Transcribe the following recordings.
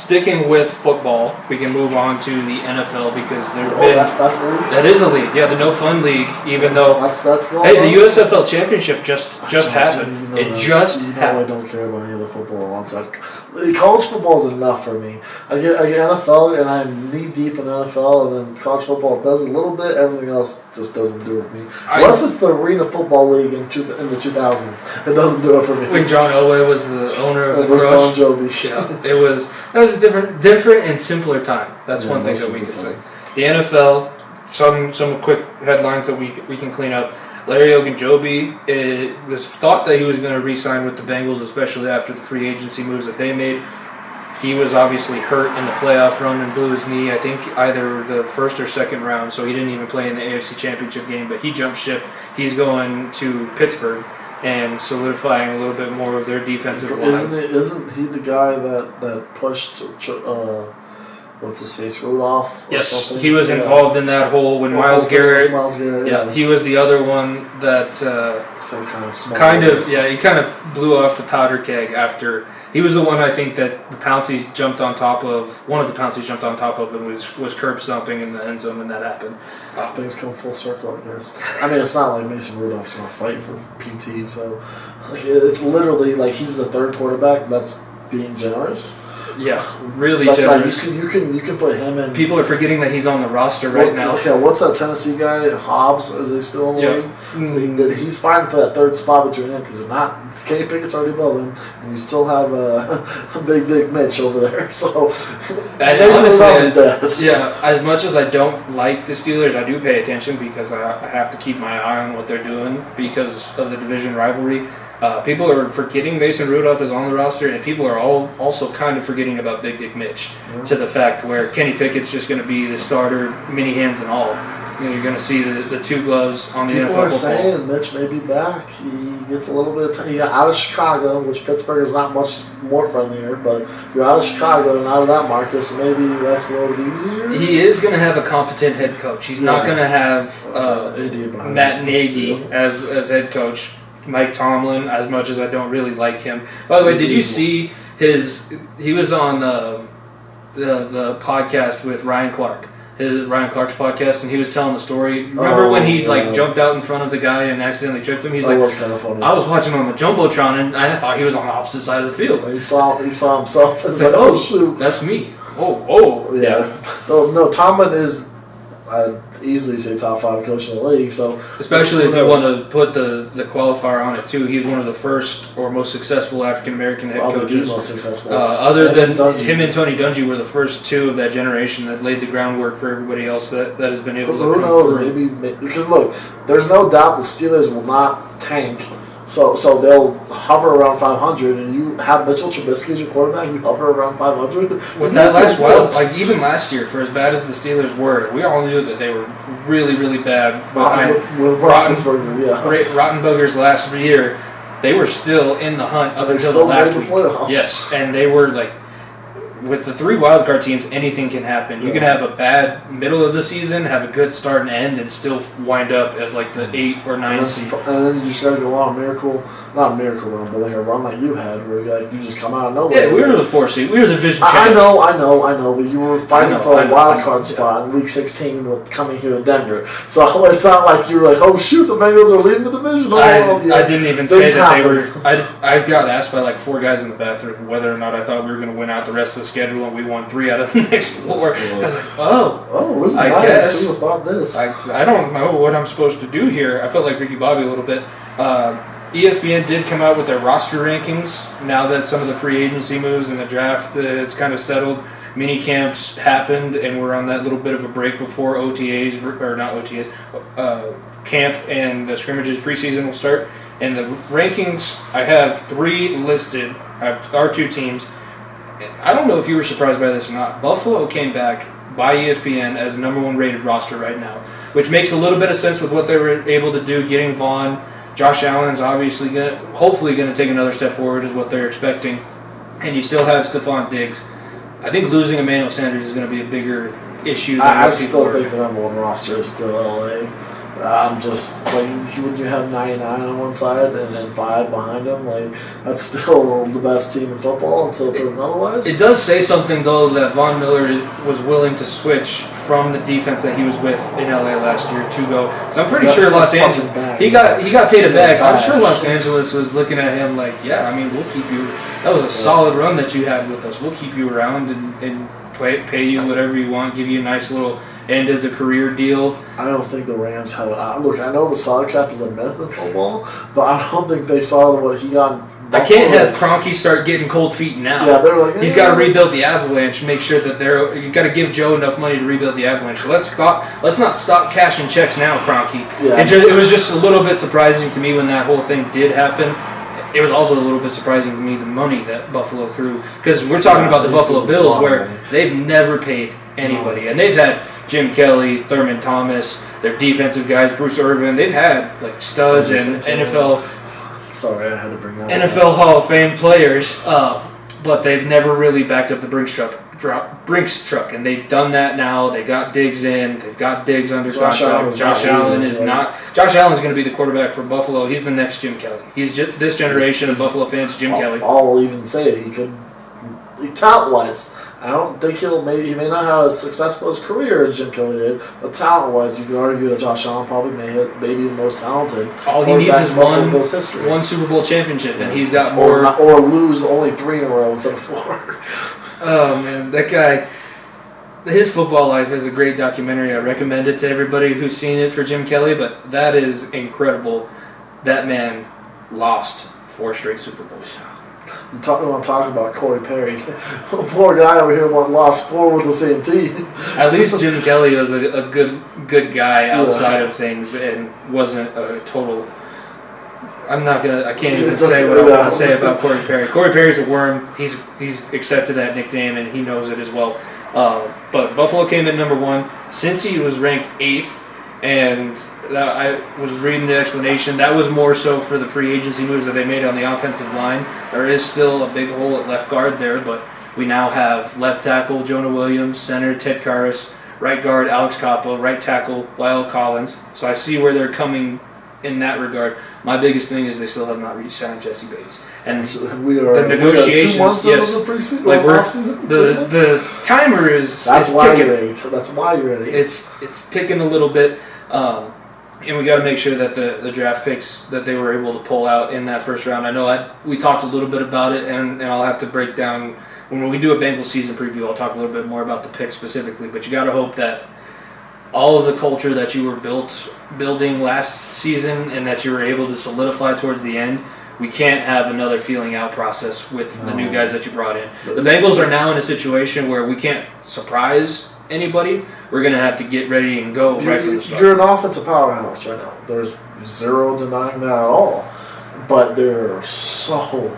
sticking with football, we can move on to the NFL because that's a league? That is a league. Yeah, the No Fun League. Even though that's going hey, on. the USFL Championship just happened. It just happened. I don't care about any of the football ones. College football is enough for me. I get NFL, and I'm knee deep in NFL, and then college football does a little bit. Everything else just doesn't do it for me. Unless it's the Arena Football League in the 2000s, it doesn't do it for me. When John Elway was the owner of the Bon Crush, Jovi, that was a different and simpler time. That's one thing that we can say. The NFL, some quick headlines that we can clean up. Larry Ogunjobi, it was thought that he was going to re-sign with the Bengals, especially after the free agency moves that they made. He was obviously hurt in the playoff run and blew his knee, I think either the first or second round, so he didn't even play in the AFC Championship game, but he jumped ship. He's going to Pittsburgh and solidifying a little bit more of their defensive line. Isn't he the guy that pushed... what's his face, Rudolph? Yes, something? He was involved in that hole when Myles Garrett. Yeah, he was the other one that some kind of he kind of blew off the powder keg after. He was the one I think that the Pouncey jumped on top of. One of the Pounceys jumped on top of and was curb stomping in the end zone when that happened. Things come full circle, I guess. I mean, it's not like Mason Rudolph's going to fight for PT, so it's literally like he's the third quarterback. That's being generous. Yeah, really generous. You can put him in. People are forgetting that he's on the roster now. Yeah, what's that Tennessee guy? Hobbs? Is he still in the league? Mm-hmm. He's fighting for that third spot between him because they're not. Kenny Pickett's already above him, and you still have a big Mitch over there. So, honestly, as much as I don't like the Steelers, I do pay attention because I have to keep my eye on what they're doing because of the division rivalry. People are forgetting Mason Rudolph is on the roster, and people are also kind of forgetting about Big Dick Mitch to the fact where Kenny Pickett's just going to be the starter, mini hands and all. You're going to see the two gloves on the NFL football. People are saying Mitch may be back. He gets a little bit of time. He got out of Chicago, which Pittsburgh is not much more friendlier, but you're out of Chicago and out of that market, so maybe that's a little bit easier. He is going to have a competent head coach. He's not going to have Matt Nagy as head coach. Mike Tomlin, as much as I don't really like him. By the way, did you see he was on the podcast with Ryan Clark, Ryan Clark's podcast, and he was telling the story. Remember when he jumped out in front of the guy and accidentally tripped him? He's was kind of funny. I was watching on the Jumbotron and I thought he was on the opposite side of the field. He saw himself and said, oh shoot. That's me. Oh. Yeah. No, Tomlin is... I'd easily say top 5 coach in the league. So especially if you want to put the qualifier on it too, he's one of the first or most successful African American head coaches. Most successful. Other than him and Tony Dungy were the first two of that generation that laid the groundwork for everybody else that has been able to. Who knows? Maybe because look, there's no doubt the Steelers will not tank. So they'll hover around 500, and you have Mitchell Trubisky as your quarterback. You hover around 500. With that last even last year, for as bad as the Steelers were, we all knew that they were really, really bad. With Rottenberger's last year, they were still in the hunt up until the last week. Yes, and they were with the 3 wildcard teams, anything can happen. You can have a bad middle of the season, have a good start and end, and still wind up as the 8 or 9 seed. And then you just got to go on not a miracle run, but a run like you had, where you just come out of nowhere. Yeah, we were the 4 seed. We were the division champs. I know, but you were fighting for a wild card spot in Week 16 with coming here to Denver. So it's not like you were oh shoot, the Bengals are leading the division. I didn't even say that they were. I got asked by 4 guys in the bathroom whether or not I thought we were going to win out the rest of the schedule, and we won 3 out of the next 4. I was this is nice. Guess. Who thought this? I don't know what I'm supposed to do here. I felt like Ricky Bobby a little bit. ESPN did come out with their roster rankings now that some of the free agency moves and the draft it's kind of settled. Mini camps happened, and we're on that little bit of a break before OTAs, or not OTAs, camp and the scrimmages preseason will start. And the rankings, I have 3 listed. I have our 2 teams. I don't know if you were surprised by this or not. Buffalo came back by ESPN as the number 1 rated roster right now, which makes a little bit of sense with what they were able to do, getting Vaughn. Josh Allen's obviously hopefully going to take another step forward is what they're expecting. And you still have Stephon Diggs. I think losing Emmanuel Sanders is going to be a bigger issue than I still think the number 1 roster is still LA. I'm just like when you have 99 on one side and then 5 behind them, like that's still the best team in football until proven otherwise. It does say something though that Von Miller was willing to switch from the defense that he was with in LA last year to go. So I'm pretty sure Los Angeles he got paid a bag. I'm sure Los Angeles was looking at him like, yeah, I mean, we'll keep you. That was a solid run that you had with us. We'll keep you around and pay you whatever you want. Give you a nice little end of the career deal. I don't think the Rams have. Look, I know the salary cap is a myth in football, but I don't think they saw what he got. I can't have Kroenke start getting cold feet now. Yeah, they're like, he's got to rebuild the Avalanche. Make sure that you got to give Joe enough money to rebuild the Avalanche. So let's not stop cashing checks now, Kroenke. Yeah. It was just a little bit surprising to me when that whole thing did happen. It was also a little bit surprising to me the money that Buffalo threw, because we're talking about the Buffalo Bills where they've never paid anybody, and they've had Jim Kelly, Thurman Thomas, their defensive guys, Bruce Irvin. They've had like studs and NFL. Sorry, I had to bring that NFL Hall of Fame players, but they've never really backed up the Brinks truck, and they've done that now. They got Diggs in. They've got Diggs under contract. Josh Allen is not. Josh Allen's going to be the quarterback for Buffalo. He's the next Jim Kelly. He's just this generation of Buffalo fans. Jim Kelly. I'll even say it. He could, talent-wise, I don't think he may not have as successful his career as Jim Kelly did, but talent-wise, you could argue that Josh Allen probably maybe the most talented. All he needs is one Super Bowl championship, and he's got more. Or lose only 3 in a row instead of 4. Oh man, that guy. His football life is a great documentary. I recommend it to everybody who's seen it for Jim Kelly, but that is incredible. That man lost 4 straight Super Bowls. You want to talk about Corey Perry. Poor guy over here lost 4 with the same team. At least Jim Kelly was a good guy outside of things and wasn't a total. I can't even say what I want to say about Corey Perry. Corey Perry's a worm. He's accepted that nickname and he knows it as well. But Buffalo came in number 1. Cincy was ranked 8th. And I was reading the explanation. That was more so for the free agency moves that they made on the offensive line. There is still a big hole at left guard there, but we now have left tackle Jonah Williams, center Ted Karras, right guard Alex Capa, right tackle Lyle Collins. So I see where they're coming in that regard. My biggest thing is they still have not re-signed Jesse Bates. And the negotiations, 2 months yes, of the preseason, the timer is that's why ticking. You're ready. That's why you're ready. It's ticking a little bit. And we got to make sure that the draft picks that they were able to pull out in that first round. I know we talked a little bit about it, and I'll have to break down when we do a Bengals season preview. I'll talk a little bit more about the pick specifically. But you got to hope that all of the culture that you were building last season and that you were able to solidify towards the end, we can't have another feeling out process with the new guys that you brought in. The Bengals are now in a situation where we can't surprise anybody. We're going to have to get ready and go right from the start. You're an offensive powerhouse right now. There's zero denying that at all. But there are so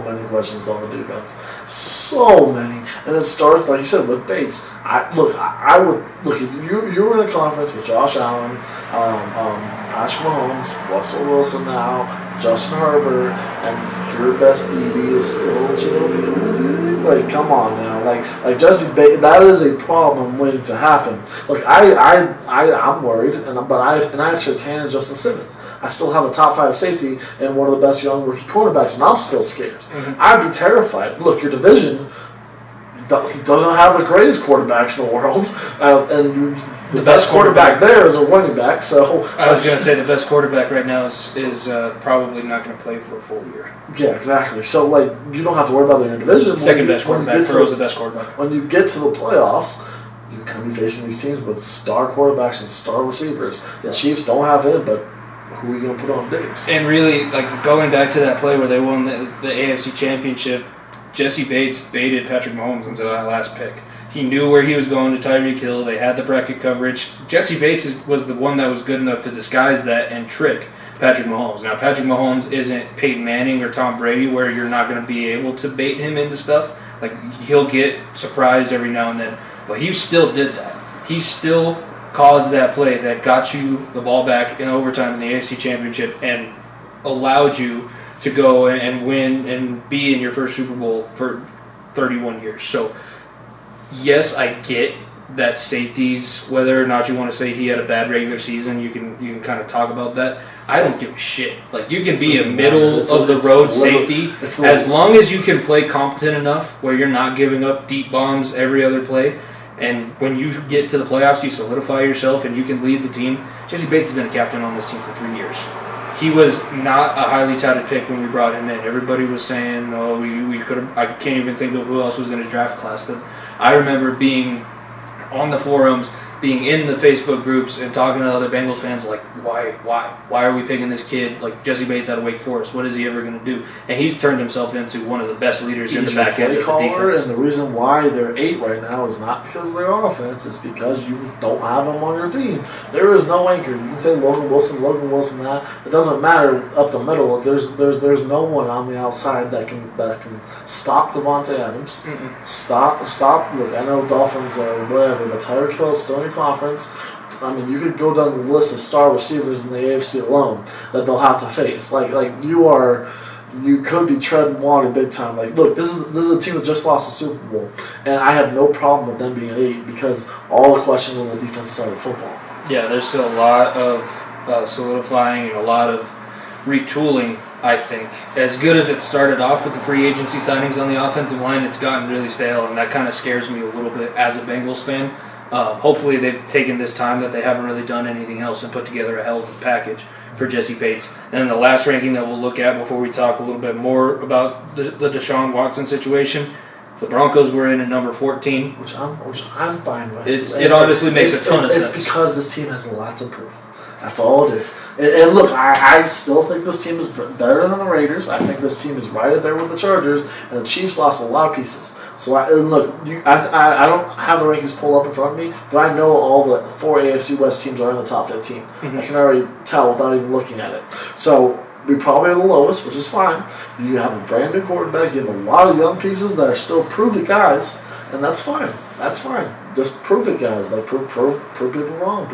many questions on the defense. So many. And it starts, like you said, with Bates. I would look if you were in a conference with Josh Allen, Patrick Mahomes, Russell Wilson now, Justin Herbert, and your best DB is still Ginobili. Like, come on now. Like Jesse Bates, that is a problem waiting to happen. Look, I'm worried, but I have Surtain and Justin Simmons. I still have a top 5 safety and one of the best young rookie quarterbacks, and I'm still scared. Mm-hmm. I'd be terrified. Look, your division doesn't have the greatest quarterbacks in the world, and the best quarterback there is a running back. So I was going to say the best quarterback right now is probably not going to play for a full year. Yeah, exactly. So like you don't have to worry about your division. Second best quarterback. Burrow's the best quarterback. When you get to the playoffs, you're going to be facing these teams with star quarterbacks and star receivers. The Chiefs don't have it, but who are you going to put on Diggs? And really, like going back to that play where they won the AFC Championship, Jesse Bates baited Patrick Mahomes into that last pick. He knew where he was going to Tyreek Hill. They had the bracket coverage. Jesse Bates was the one that was good enough to disguise that and trick Patrick Mahomes. Now, Patrick Mahomes isn't Peyton Manning or Tom Brady where you're not going to be able to bait him into stuff. Like, he'll get surprised every now and then. But he still did that. He still caused that play that got you the ball back in overtime in the AFC Championship and allowed you to go and win and be in your first Super Bowl for 31 years. So, yes, I get that safeties, whether or not you want to say he had a bad regular season, you can kind of talk about that. I don't give a shit. Like, you can be a middle of the road safety as long as you can play competent enough where you're not giving up deep bombs every other play. And when you get to the playoffs, you solidify yourself and you can lead the team. Jesse Bates has been a captain on this team for 3 years. He was not a highly touted pick when we brought him in. Everybody was saying, "Oh, we could have." I can't even think of who else was in his draft class, but I remember being on the forums, being in the Facebook groups, and talking to other Bengals fans like, why are we picking this kid like Jesse Bates out of Wake Forest? What is he ever going to do? And he's turned himself into one of the best leaders in the back end of the defense. And the reason why they're 8 right now is not because of their offense; it's because you don't have him on your team. There is no anchor. You can say Logan Wilson, that it doesn't matter up the middle. There's no one on the outside that can stop Devontae Adams. Stop. Look, I know Dolphins or whatever, but Tyreek Hill is still in your conference. I mean, you could go down the list of star receivers in the AFC alone that they'll have to face. Like you could be treading water big time. Like, look, this is a team that just lost the Super Bowl, and I have no problem with them being at 8 because all the questions on the defensive side of football. Yeah, there's still a lot of solidifying and a lot of retooling. I think as good as it started off with the free agency signings on the offensive line, it's gotten really stale, and that kind of scares me a little bit as a Bengals fan. Hopefully they've taken this time that they haven't really done anything else and put together a hell of a package for Jesse Bates. And then the last ranking that we'll look at before we talk a little bit more about the Deshaun Watson situation, the Broncos were in at number 14. Which I'm fine with. It honestly makes a ton of sense. It's because this team has a lot to prove. That's all it is. And look, I still think this team is better than the Raiders. I think this team is right up there with the Chargers, and the Chiefs lost a lot of pieces. So I don't have the rankings pulled up in front of me, but I know all the 4 AFC West teams are in the top 15. I can already tell without even looking at it. So we probably are the lowest, which is fine. You have a brand new quarterback. You have a lot of young pieces that are still proven guys, and that's fine. That's fine. Just prove it, guys. Like, prove people wrong.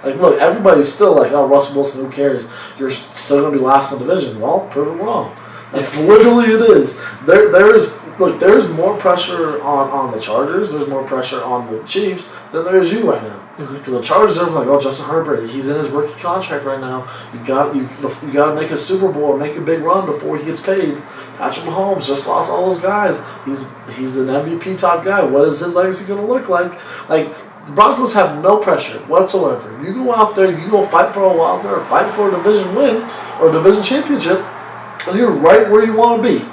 Look, everybody's still like, oh, Russell Wilson, who cares? You're still going to be last in the division. Well, prove it wrong. That's literally it is. There's more pressure on the Chargers. There's more pressure on the Chiefs than there is you right now. Because the Chargers are like, oh, Justin Herbert, he's in his rookie contract right now. You got to make a Super Bowl or make a big run before he gets paid. Patrick Mahomes just lost all those guys. He's an MVP top guy. What is his legacy going to look like? Like, the Broncos have no pressure whatsoever. You go out there, you go fight for a wild card or fight for a division win or a division championship, and you're right where you want to be.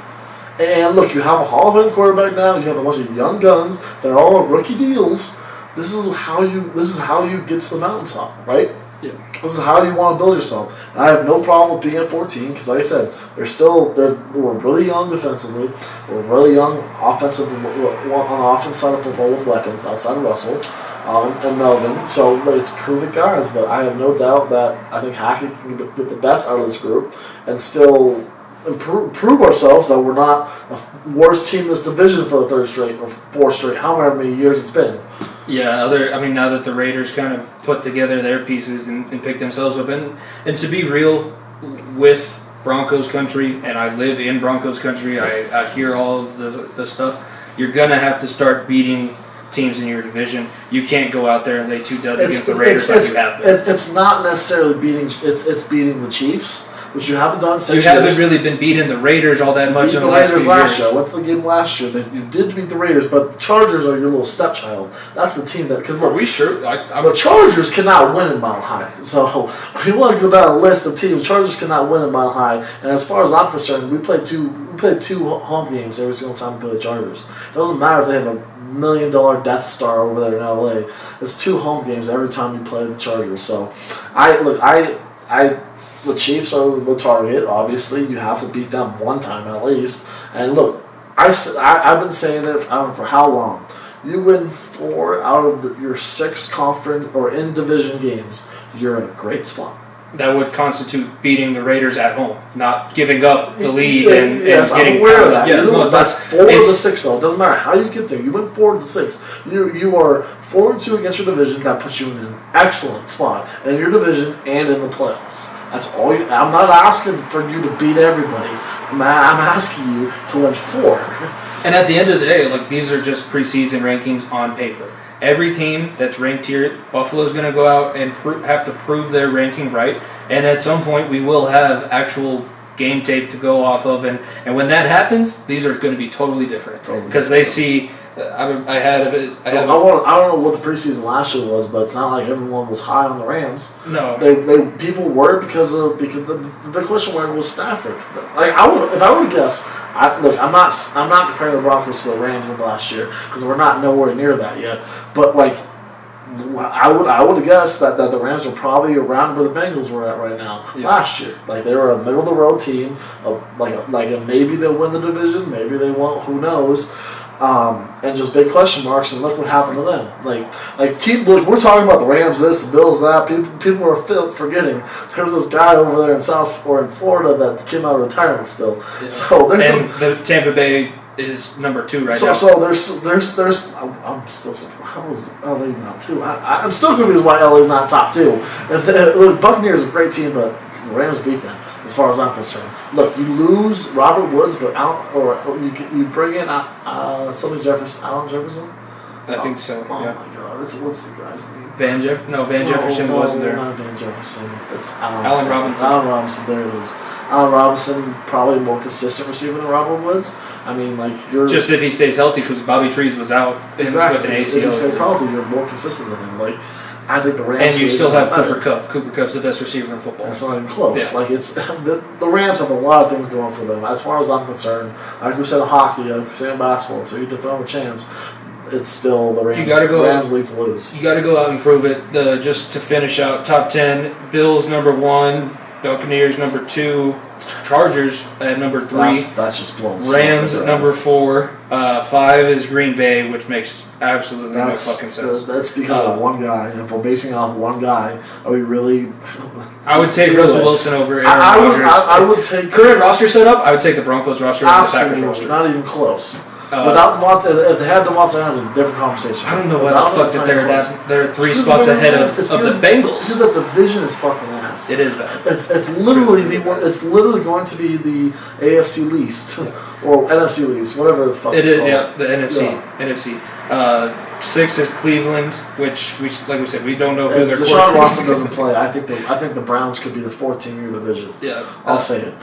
And look, you have a Hall of Fame quarterback now. You have a bunch of young guns. They're all on rookie deals. This is how you get to the mountaintop, right? Yeah. This is how you want to build yourself. And I have no problem with being at 14 because, like I said, we're really young defensively. We're really young offensively on the offense side of football with weapons outside of Russell and Melvin. So it's proven guys, but I have no doubt that I think Hackett can get the best out of this group and still prove ourselves that we're not the worst team in this division for the 3rd straight or 4th straight, however many years it's been. Yeah, now that the Raiders kind of put together their pieces and picked themselves up, and to be real, with Broncos country, and I live in Broncos country, I hear all of the stuff, you're going to have to start beating teams in your division. You can't go out there and lay 2 duds against the Raiders like you have been. It's not necessarily beating, it's beating the Chiefs, which you haven't done 6 years. You haven't really been beating the Raiders all that much in the last few years. Year. Went to the game last year. You did beat the Raiders, but the Chargers are your little stepchild. That's the team that... Because are we sure? The Chargers cannot win in Mile High. So if you want to go down a list of teams, Chargers cannot win in Mile High. And as far as I'm concerned, we played two home games every single time we play the Chargers. It doesn't matter if they have a $1 million Death Star over there in LA. It's 2 home games every time you play the Chargers. So the Chiefs are the target. Obviously, you have to beat them one time at least. And look, I've been saying it for how long? You win 4 out of your 6 conference or in division games, you're in a great spot. That would constitute beating the Raiders at home, not giving up the lead and yes, getting I'm aware of that. Yeah, that's 4 of the 6 though. It doesn't matter how you get there. You win 4 of the 6. You are 4-2 against your division. That puts you in an excellent spot in your division and in the playoffs. That's all. I'm not asking for you to beat everybody. I'm asking you to win 4. And at the end of the day, these are just preseason rankings on paper. every team that's ranked here, Buffalo's going to go out and have to prove their ranking right. And at some point, we will have actual game tape to go off of. And when that happens, these are going to be totally different. Because they see... I don't know what the preseason last year was, but it's not like everyone was high on the Rams. No, people were because the big question mark was Stafford. Like if I were to guess, I'm not comparing the Broncos to the Rams of last year because we're not nowhere near that yet. But like I would have guessed that the Rams were probably around where the Bengals were at right now last year. Like they were a middle of the road team. Maybe they'll win the division, maybe they won't. Who knows? And just big question marks, and look what happened to them. Look, we're talking about the Rams this, the Bills that. People are forgetting there's this guy over there in in Florida that came out of retirement still. Yeah. So the Tampa Bay is number 2 now. So there's. I'm still surprised. How was LA not 2? I'm still confused why LA's not top 2. If Buccaneers is a great team, but the Rams beat them. As far as I'm concerned, look, you lose Robert Woods, but you bring in Alan Jefferson. I think so. Oh my God, what's the guy's name? Van Jefferson wasn't there. Not Van Jefferson. It's Allen Robinson. Allen Robinson. There it is. Allen Robinson, probably a more consistent receiver than Robert Woods. I mean, you're just if he stays healthy, because Bobby Trees was out with an ACL. If he stays healthy, you're more consistent than him. I think the Rams. And you still have Cooper Kupp. Cooper Kupp's the best receiver in football. It's not even close. Yeah. It's the Rams have a lot of things going for them. As far as I'm concerned, like we said in hockey, like we said in basketball, so you dethrone the champs. It's still the Rams. Rams lead to lose. You got to go out and prove it. Just to finish out top 10, Bills number 1, Buccaneers number 2, Chargers at number 3. That's just blown. Rams at number 4. 5 is Green Bay, which makes absolutely no fucking sense. That's because of one guy. And if we're basing off one guy, are we really? I would take Russell Wilson over Aaron Rodgers. I would take current roster setup. I would take the Broncos roster over the Packers roster. Not even close. Without Devontae, if they had Devontae Adams, it's a different conversation. I don't know why the fuck that they're 3 spots ahead of the Bengals. Because that division is fucking ass. It is bad. It's literally it's literally going to be the AFC least or NFC least, whatever the fuck. It is, yeah, the NFC. 6 is Cleveland, which like we said, we don't know who their quarterback is. Deshaun Watson doesn't play. I think the Browns could be the 4th team in your division. Yeah, I'll say it.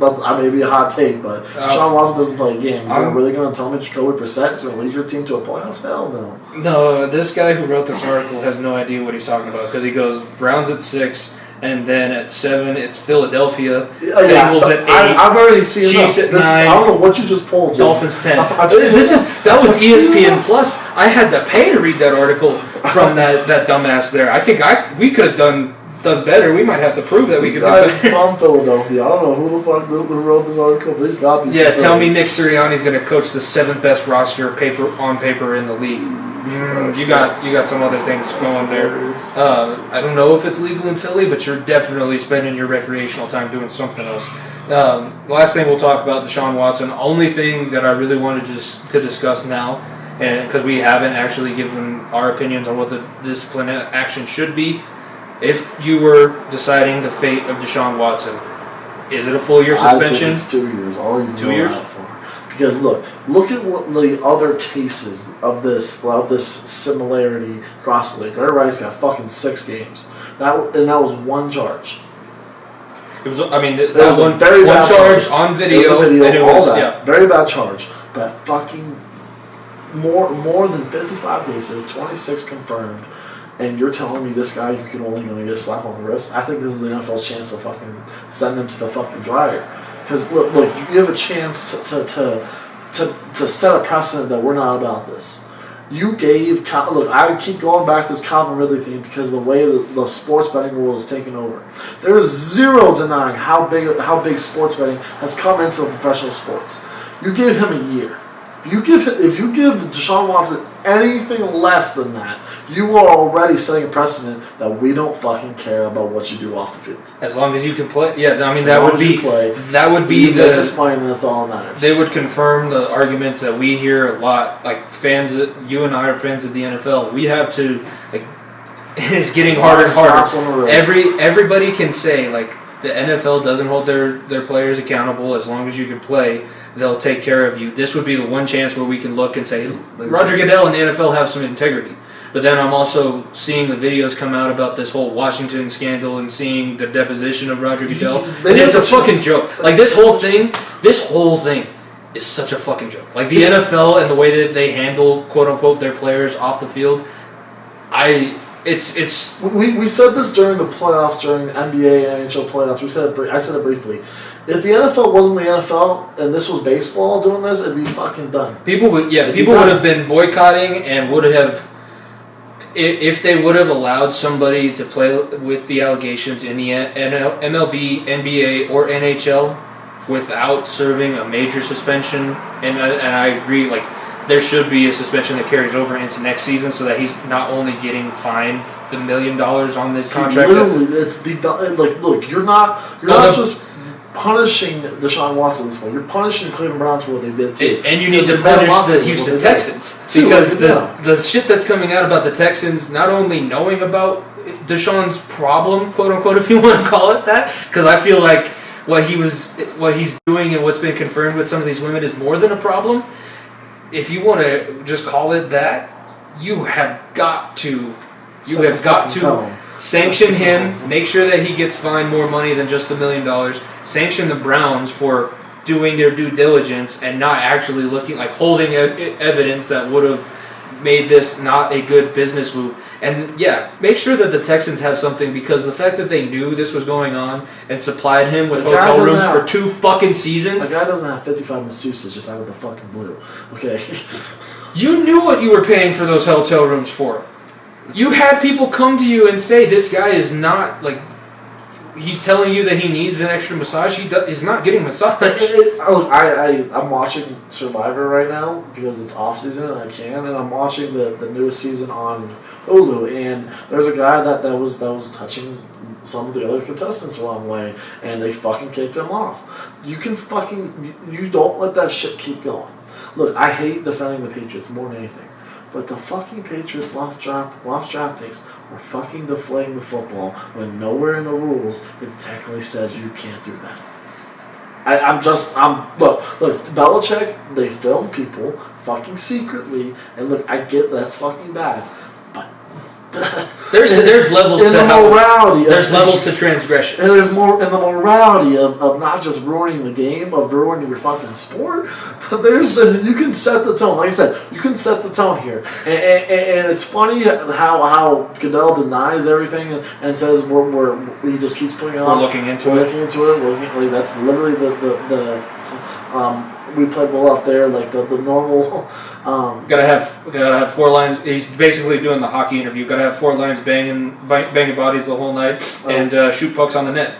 I may be a hot take, but Deshaun Watson doesn't play a game. You're really going to tell me Jacoby Brissett is going to lead your team to a playoffs? Hell no. No, this guy who wrote this article has no idea what he's talking about because he goes Browns at 6. And then at 7, it's Philadelphia. Bengals at 8. I've already seen Chiefs at 9. I don't know what you just pulled. Dolphins 10. That was ESPN Plus. I had to pay to read that article from that dumbass there. I think we could have done better. We might have to prove that we could do better. This guy's from Philadelphia. I don't know who the fuck who wrote this article, but he's got to be. Yeah, tell me Nick Sirianni's going to coach the 7th best roster on paper in the league. You got some other things going there. I don't know if it's legal in Philly, but you're definitely spending your recreational time doing something else. Last thing we'll talk about, Deshaun Watson. Only thing that I really wanted to discuss now, and because we haven't actually given our opinions on what the discipline action should be, if you were deciding the fate of Deshaun Watson, is it a full year suspension? I think it's 2 years. All you 2 years? Because look at what the other cases of this similarity across the league. Everybody's got fucking 6 games. That was one charge. It was. I mean, that was one charge on video. Very bad charge. But fucking more than 55 cases, 26 confirmed, and you're telling me this guy you can only going to get a slap on the wrist? I think this is the NFL's chance to fucking send him to the fucking dryer. Because look, you have a chance to set a precedent that we're not about this. You gave I keep going back to this Calvin Ridley thing because the way the sports betting rule is taken over. There is zero denying how big sports betting has come into the professional sports. You give him a year. If you give Deshaun Watson anything less than that, you are already setting a precedent that we don't fucking care about what you do off the field. As long as you can play, yeah. I mean, that would be this money, and that's all that matters. They would confirm the arguments that we hear a lot. Like fans, you and I are fans of the NFL. We have to it's getting harder and harder. Everybody can say the NFL doesn't hold their players accountable as long as you can play. they'll take care of you. This would be the one chance where we can look and say, Roger Goodell and the NFL have some integrity. But then I'm also seeing the videos come out about this whole Washington scandal and seeing the deposition of Roger Goodell. And it's a fucking joke. Like, this whole thing is such a fucking joke. Like, the NFL and the way that they handle, quote-unquote, their players off the field, it's... We said this during the playoffs, during NBA and NHL playoffs. I said it briefly. If the NFL wasn't the NFL and this was baseball doing this, it'd be fucking done. People would have been boycotting and would have... If they would have allowed somebody to play with the allegations in the MLB, NBA, or NHL without serving a major suspension, and I agree, like, there should be a suspension that carries over into next season so that he's not only getting fined the $1 million on this contract. Literally, look, you're not just punishing Deshaun Watson this way. You're punishing the Cleveland Browns for what they did too. And you need to punish the Houston Texans. Because the shit that's coming out about the Texans, not only knowing about Deshaun's problem, quote unquote, if you want to call it that, because I feel like what he's doing and what's been confirmed with some of these women is more than a problem. If you want to just call it that, you have got to sanction him, make sure that he gets fined more money than just the $1 million, sanction the Browns for doing their due diligence and not actually looking, like, holding evidence that would have made this not a good business move. And yeah, make sure that the Texans have something, because the fact that they knew this was going on and supplied him with hotel rooms for 2 fucking seasons. A guy doesn't have 55 masseuses just out of the fucking blue. Okay. You knew what you were paying for those hotel rooms for. You had people come to you and say, this guy is not, like, he's telling you that he needs an extra massage. He's not getting massage. I'm watching Survivor right now because it's off season and I can, and I'm watching the newest season on Hulu, and there's a guy that was touching some of the other contestants the wrong way, and they fucking kicked him off. You don't let that shit keep going. Look, I hate defending the Patriots more than anything. But the fucking Patriots lost draft picks are fucking deflating the football when nowhere in the rules it technically says you can't do that. Look, Belichick, they film people fucking secretly, and look, I get that's fucking bad. There's levels to morality. There's levels to transgression. And there's more in the morality of not just ruining the game, of ruining your fucking sport. You can set the tone. Like I said, you can set the tone here. And it's funny how Goodell denies everything and says he just keeps putting it off. We're looking into it. That's literally the we played well out there, like the normal. Gotta have 4 lines. He's basically doing the hockey interview. Gotta have 4 lines banging bodies the whole night and shoot pucks on the net.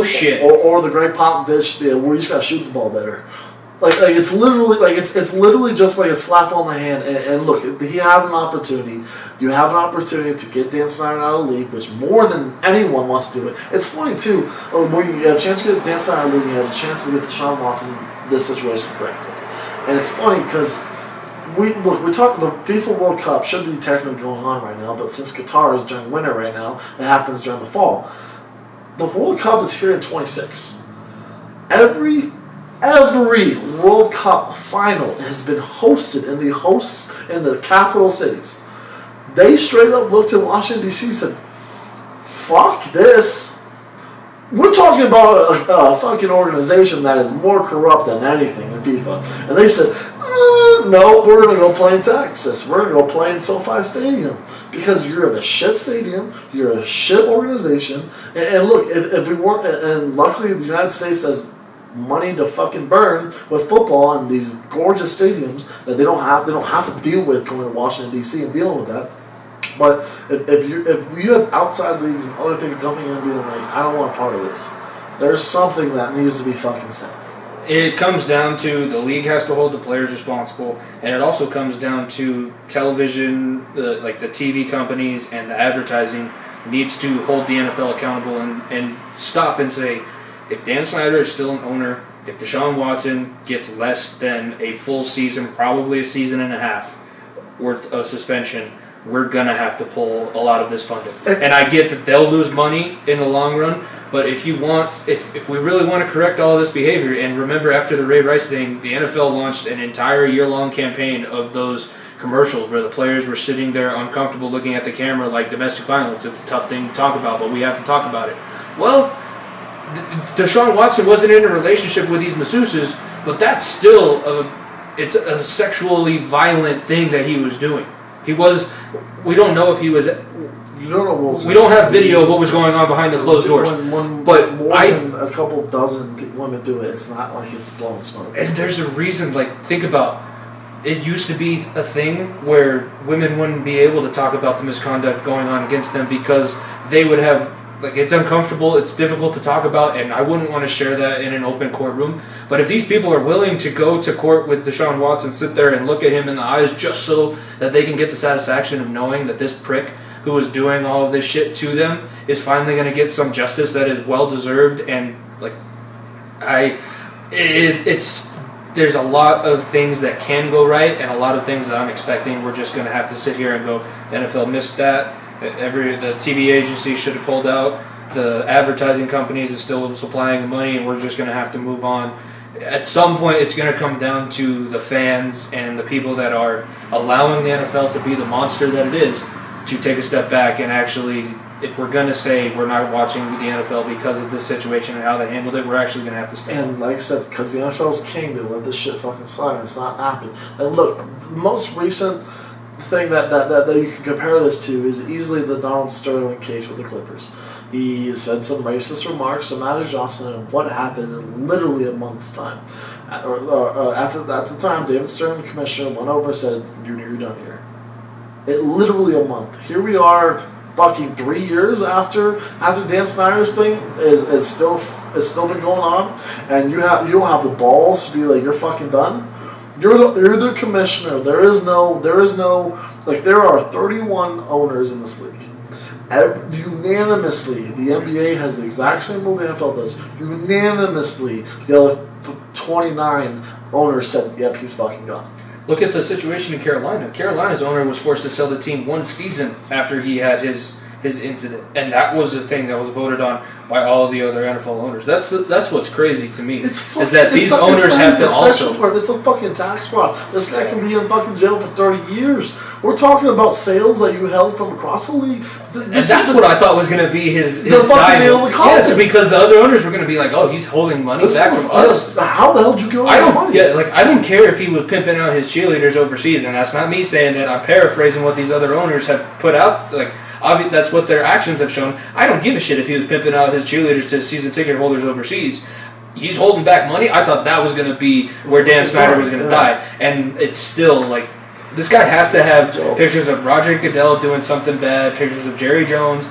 Shit. Or the Greg Popovich deal where you just gotta shoot the ball better. Like it's literally just like a slap on the hand. And look, he has an opportunity. You have an opportunity to get Dan Snyder out of the league, which more than anyone wants to do it. It's funny too. When you have a chance to get Dan Snyder out of the league, you have a chance to get Deshaun Watson this situation corrected. And it's funny because we talk the FIFA World Cup should be technically going on right now, but since Qatar is during winter right now, it happens during the fall. The World Cup is here in 26. Every World Cup final has been hosted in the capital cities. They straight up looked at Washington D.C. and said, "Fuck this." We're talking about a fucking organization that is more corrupt than anything in FIFA. And they said, no, we're going to go play in Texas. We're going to go play in SoFi Stadium. Because you're a shit stadium, you're a shit organization. And look, if we weren't, and luckily the United States has money to fucking burn with football and these gorgeous stadiums that they don't have to deal with going to Washington, D.C. and dealing with that. But if you have outside leagues and other things coming in and being like, I don't want a part of this, there's something that needs to be fucking said. It comes down to the league has to hold the players responsible, and it also comes down to television, like the TV companies and the advertising needs to hold the NFL accountable and stop and say, if Dan Snyder is still an owner, if Deshaun Watson gets less than a full season, probably a season and a half worth of suspension, we're going to have to pull a lot of this funding. And I get that they'll lose money in the long run, But if we really want to correct all this behavior, and remember after the Ray Rice thing, the NFL launched an entire year-long campaign of those commercials where the players were sitting there uncomfortable looking at the camera like domestic violence. It's a tough thing to talk about, but we have to talk about it. Well, Deshaun Watson wasn't in a relationship with these masseuses, but that's still it's a sexually violent thing that he was doing. We don't know if he was. You don't know what was we don't have video of what was going on behind the closed doors. But more than a couple dozen women do it, it's not like it's blowing smoke. And there's a reason, think about, it used to be a thing where women wouldn't be able to talk about the misconduct going on against them because they would have, it's uncomfortable, it's difficult to talk about, and I wouldn't want to share that in an open courtroom. But if these people are willing to go to court with Deshaun Watson, sit there and look at him in the eyes just so that they can get the satisfaction of knowing that this prick who was doing all of this shit to them is finally going to get some justice that is well deserved, and there's a lot of things that can go right and a lot of things that I'm expecting we're just going to have to sit here and go, NFL missed that, the TV agency should have pulled out, the advertising companies is still supplying the money, and we're just going to have to move on. At some point it's going to come down to the fans and the people that are allowing the NFL to be the monster that it is to take a step back and actually, if we're going to say we're not watching the NFL because of this situation and how they handled it, we're actually going to have to stay. And like I said, because the NFL's king, they let this shit fucking slide, and it's not happening. And look, the most recent thing that you can compare this to is easily the Donald Sterling case with the Clippers. He said some racist remarks to Magic Johnson, and what happened in literally a month's time. At the time, David Stern, the commissioner, went over and said, you're done here. It literally a month. Here we are, fucking 3 years after Dan Snyder's thing is still been going on, and you don't have the balls to be like, you're fucking done. You're the commissioner. There are 31 owners in this league. Unanimously, the NBA has the exact same rule the NFL does. Unanimously, the other 29 owners said, yep, he's fucking gone. Look at the situation in Carolina. Carolina's owner was forced to sell the team one season after he had his incident, and that was the thing that was voted on by all of the other NFL owners. That's what's crazy to me is that these owners have to also. It's the fucking tax fraud. This guy can be in fucking jail for 30 years. We're talking about sales that you held from across the league. And that's what I thought was going to be his diamond. Yes, because the other owners were going to be like, oh, he's holding money back from us. How the hell did you get all this money? Yeah, I don't care if he was pimping out his cheerleaders overseas, and that's not me saying that. I'm paraphrasing what these other owners have put out. That's what their actions have shown. I don't give a shit if he was pimping out his cheerleaders to season ticket holders overseas. He's holding back money. I thought that was going to be where Dan Snyder was going to die. And it's still this guy has to have pictures of Roger Goodell doing something bad, pictures of Jerry Jones,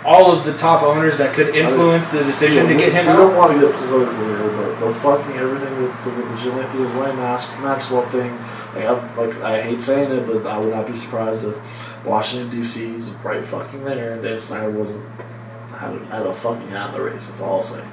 all of the top owners that could influence the decision to get him out. We don't want to get political here, but fucking everything with the Ghislaine Maxwell thing, I hate saying it, but I would not be surprised if Washington, D.C. is right fucking there and Dan Snyder had a fucking hat in the race. That's all I'll say.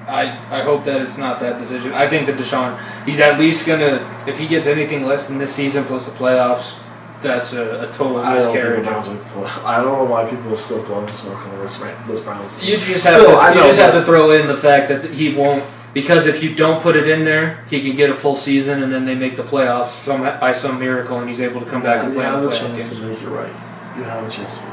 I hope that it's not that decision. I think that Deshaun, he's at least going to, if he gets anything less than this season plus the playoffs, that's a total miscarriage. I don't know why people are still blowing smoke on this Browns. You just have to throw in the fact that he won't, because if you don't put it in there, he can get a full season and then they make the playoffs by some miracle and he's able to come back and play in the playoff games. You have a chance to make it right. You have a chance to make it right.